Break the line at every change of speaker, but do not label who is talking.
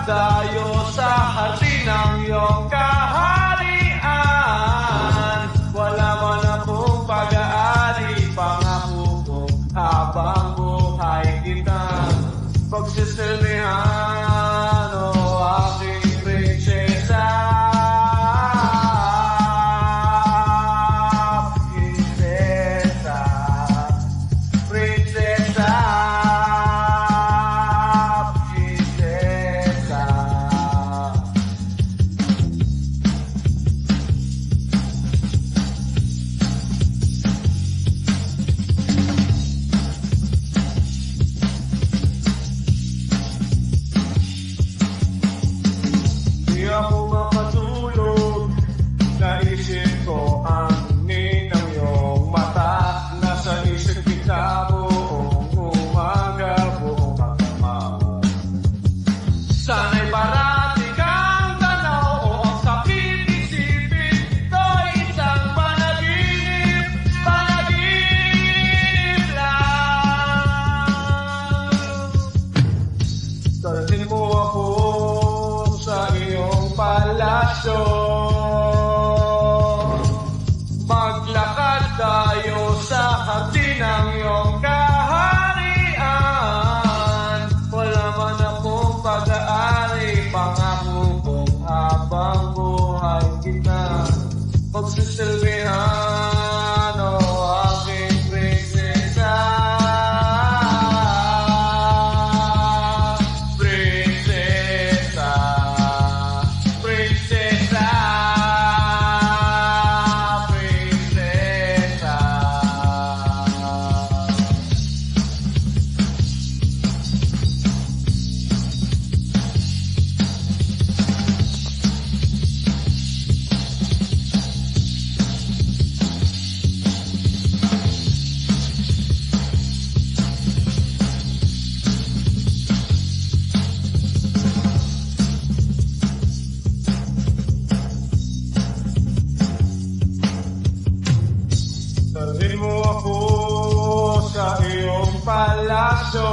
tayo sa hardin ng iyong kaharian. Wala man akong pag-aari, pangako ko habang buhay kita pagsisilbihan, o aking prinsesa. Prinsesa, prinsesa, prinsesa. Di ako makatulog, naisip ko ang ninang iyong mata. Nasa isip kita buong umaga, buong hapon. Sana'y parati kang tanaw o ang sapit-isipin. Ito'y isang panaginip, panaginip lang. Dalhin mo ako sa iyong palasyo, maglakad tayo sa hardin ng iyong kaharian. Wala man akong pag-aari, pangako kong habang buhay kita pagsisilbihan, o aking prinsesa. Prinsesa, prinsesa, prinsesa. Dalhin mo ako sa iyong palasyo,